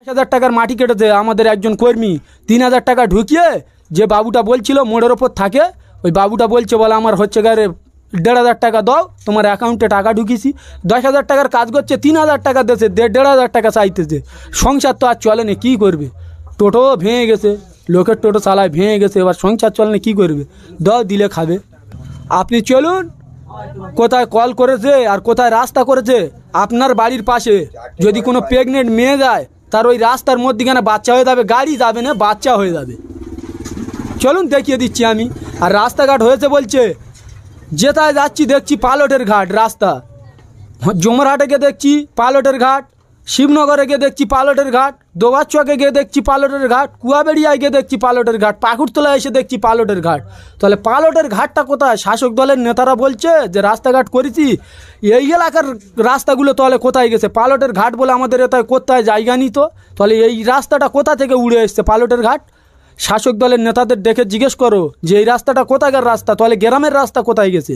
50,000 টাকার মাটি কেটেছে আমাদের একজন কর্মী। 3,000 টাকা ঢুকিয়ে যে বাবুটা বলছিল মোড়ের ওপর থাকে, ওই বাবুটা বলছে বলে আমার হচ্ছে গারে 1,500 টাকা দাও, তোমার অ্যাকাউন্টে টাকা ঢুকিয়েছি। 10,000 টাকার কাজ করছে, 3,000 টাকা দিয়েছে, 1,500 টাকা চাইতেছে। সংসার তো আর চলে না, কী করবে? টোটো ভেঙে গেছে, লোকের টোটো চালায় ভেঙে গেছে, এবার সংসার চলে না, কী করবে? দাও, দিলে খাবে। আপনি চলুন, কোথায় কল করেছে আর কোথায় রাস্তা করেছে আপনার বাড়ির পাশে। যদি কোনো প্রেগনেন্ট মেয়ে যায়, তার ওই রাস্তার মধ্যেখানে বাচ্চা হয়ে যাবে, গাড়ি যাবে না, বাচ্চা হয়ে যাবে। চলুন দেখিয়ে দিচ্ছি আমি। আর রাস্তাঘাট হয়েছে বলছে, যেটায় যাচ্ছি দেখছি পালটের ঘাট রাস্তা। জমরহাটে গিয়ে দেখছি পালটের ঘাট, শিবনগরে গিয়ে দেখছি পালটের ঘাট, দোবাচ্চকে গিয়ে দেখছি পালটের ঘাট, কুয়াবেড়িয়ায় গিয়ে দেখছি পালটের ঘাট, পাকুড়তলায় এসে দেখছি পালটের ঘাট। তাহলে পালটের ঘাটটা কোথায়? শাসক দলের নেতারা বলছে যে রাস্তাঘাট করেছি, এই এলাকার রাস্তাগুলো তাহলে কোথায় গেছে? পালটের ঘাট বলে আমাদের এটায় কোথায় জায়গা নিত, তাহলে এই রাস্তাটা কোথা থেকে উড়ে এসছে পালটের ঘাট? শাসক দলের নেতাদের ডেকে জিজ্ঞেস করো যে এই রাস্তাটা কোথাকার রাস্তা, তাহলে গ্রামের রাস্তা কোথায় গেছে?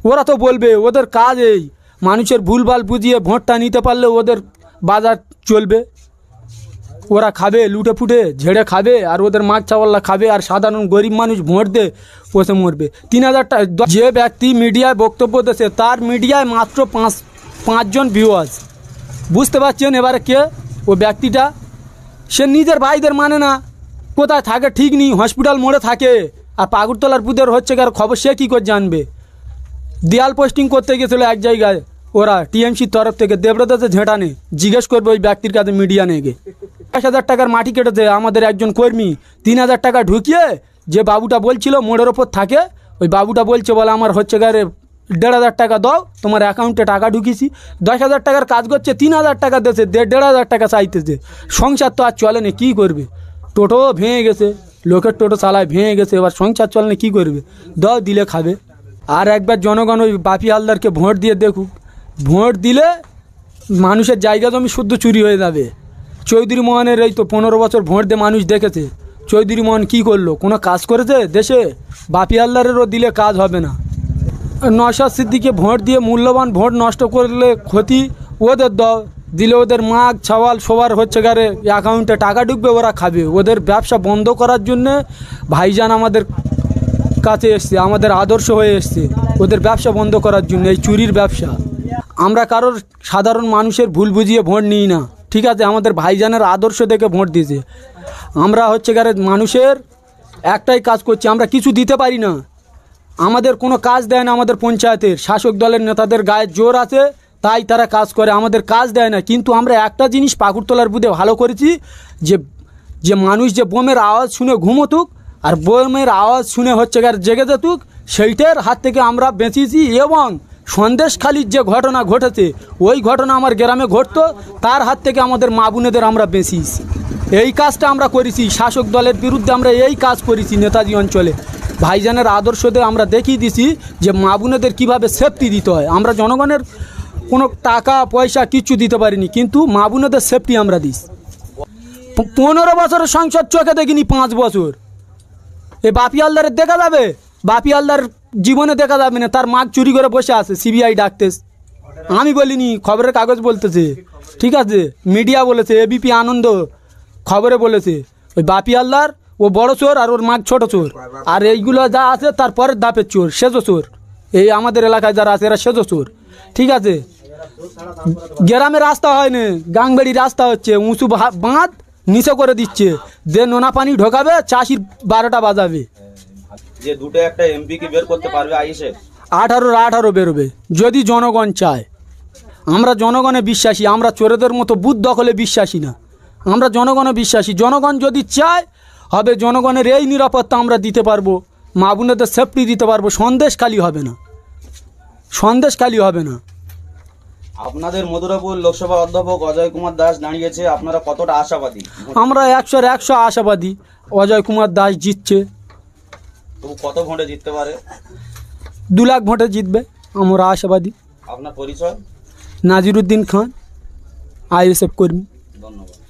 ওরা তো বলবে, ওদের কাজ এই মানুষের ভুলভাল বুঝিয়ে ভোটটা নিতে পারলে ওদের বাজার চলবে, ওরা খাবে, লুটে ফুটে ঝেড়ে খাবে, আর ওদের মাছ চাওয়াল্লা খাবে, আর সাধারণ গরিব মানুষ ভোট দে পয়সা মরবে। 3,000 টাকা যে ব্যক্তি মিডিয়ায় বক্তব্য দিয়েছে, তার মিডিয়ায় মাত্র পাঁচজন ভিউয়ার্স। বুঝতে পারছেন এবারে কে ও ব্যক্তিটা? সে নিজের ভাইদের মানে না, কোথায় থাকে ঠিক নেই, হসপিটাল মোড়ে থাকে, আর পাকুড়তলার বুধের হচ্ছে কার খবর সে কী করে জানবে? দেয়াল পোস্টিং করতে গেছিলো এক জায়গায়, ওরা টিএমসির তরফ থেকে দেবব্রততে ঝেঁটানে, জিজ্ঞেস করবে ওই ব্যক্তির কাছে মিডিয়া নিয়ে গিয়ে। 50,000 টাকার মাটি কেটেছে আমাদের একজন কর্মী। 3,000 টাকা ঢুকিয়ে যে বাবুটা বলছিল মোড়ের ওপর থাকে, ওই বাবুটা বলছে বলে আমার হচ্ছে গারে 1,500 টাকা দাও, তোমার অ্যাকাউন্টে টাকা ঢুকিয়েছি। 10,000 টাকার কাজ করছে, 3,000 টাকা দিয়েছে, 1,500 টাকা চাইতেছে। সংসার তো আর চলে না, কী করবে? টোটো ভেঙে গেছে, লোকের টোটো চালায় ভেঙে গেছে, এবার সংসার চলে না, কী করবে? দাও, দিলে খাবে। আর একবার জনগণ ওই বাপি হালদারকে ভোট দিয়ে দেখুক, ভোট দিলে মানুষের জায়গা জমি শুদ্ধ চুরি হয়ে যাবে। চৌধুরী মোহনের এই তো 15 বছর ভোট দিয়ে মানুষ দেখেছে, চৌধুরী মোহন কী করলো? কোনো কাজ করেছে দেশে? বাপি হালদারেরও দিলে কাজ হবে না। নওশাদ সিদ্দিকীকে ভোট দিয়ে মূল্যবান ভোট নষ্ট করলে ক্ষতি ওদের দাও, দিলে ওদের মাগ ছাওয়াল সবার হচ্ছে গারে অ্যাকাউন্টে টাকা ঢুকবে, ওরা খাবে। ওদের ব্যবসা বন্ধ করার জন্যে ভাইজান আমাদের কাছে এসছে, আমাদের আদর্শ হয়ে এসছে, ওদের ব্যবসা বন্ধ করার জন্য, এই চুরির ব্যবসা। আমরা কারোর সাধারণ মানুষের ভুল বুঝিয়ে ভোট নিই না, ঠিক আছে? আমাদের ভাইজানের আদর্শ দেখে ভোট দিয়েছে। আমরা হচ্ছে গারে মানুষের একটাই কাজ করছি, আমরা কিছু দিতে পারি না, আমাদের কোনো কাজ দেয় না। আমাদের পঞ্চায়েতের শাসক দলের নেতাদের গায়ে জোর আছে, তাই তারা কাজ করে, আমাদের কাজ দেয় না। কিন্তু আমরা একটা জিনিস পাকুড়তলার বুথে ভালো করেছি, যে মানুষ যে বোমের আওয়াজ শুনে ঘুমোতুক আর বোমের আওয়াজ শুনে হচ্ছে গার জেগে যেতুক, সেইটার হাত থেকে আমরা বেঁচেছি। এবং সন্দেশখালির যে ঘটনা ঘটেছে, ওই ঘটনা আমার গ্রামে ঘটতো, তার হাত থেকে আমাদের মা বোনেদের আমরা বেঁচিয়েছি। এই কাজটা আমরা করেছি, শাসক দলের বিরুদ্ধে আমরা এই কাজ করেছি। নেতাজি অঞ্চলে ভাইজানের আদর্শতে আমরা দেখিয়ে দিছি যে মা বোনেদের কীভাবে সেফটি দিতে হয়। আমরা জনগণের কোনো টাকা পয়সা কিচ্ছু দিতে পারিনি, কিন্তু মা বোনেদের সেফটি আমরা দিস। 15 বছরের সংসদ চোখে দেখিনি, 5 বছর। এ বাপি হালদারের দেখা যাবে? বাপি হালদার জীবনে দেখা যাবে না, তার মাগ চুরি করে বসে আছে, সিবিআই ডাকতেছে। আমি বলিনি, খবরের কাগজ বলতেছে, ঠিক আছে? মিডিয়া বলেছে, এবিপি আনন্দ খবরে বলেছে। ওই বাপি হালদার ও বড় চোর, আর ওর মাগ ছোট চোর, আর এইগুলো যা আছে তারপরের ধাপের চোর, সেজো চোর। এই আমাদের এলাকায় যারা আছে এরা সেজো চোর, ঠিক আছে? গ্রামে রাস্তা হয় না, গাংবাড়ি রাস্তা হচ্ছে, উঁচু বাঁধ নিচে করে দিচ্ছে, যে নোনা পানি ঢোকাবে, চাষির 12টা বাজাবে। যে দুটো একটা এমপি কি বের করতে পারবে আইসে? 18 বেরোবে যদি জনগণ চায়। আমরা জনগণে বিশ্বাসী, আমরা চোরেদের মতো বুথ দখলে বিশ্বাসী না, আমরা জনগণে বিশ্বাসী। জনগণ যদি চায় হবে, জনগণের এই নিরাপত্তা আমরা দিতে পারবো, মা বোনেদের সেফটি দিতে পারবো, সন্দেশখালি হবে না, সন্দেশখালি হবে না। আপনাদের মধুরাপুর লোকসভা অধ্যাপক অজয় কুমার দাস দাঁড়িয়েছে, আপনারা কতটা আশাবাদী? আমরা 100 আশাবাদী, অজয় কুমার দাস জিতছে। তবু কত ভোটে জিততে পারে? 2 লাখ ভোটে জিতবে, আমরা আশাবাদী। আপনার পরিচয়? নাজিরুদ্দিন খান, আইএসএফ কর্মী।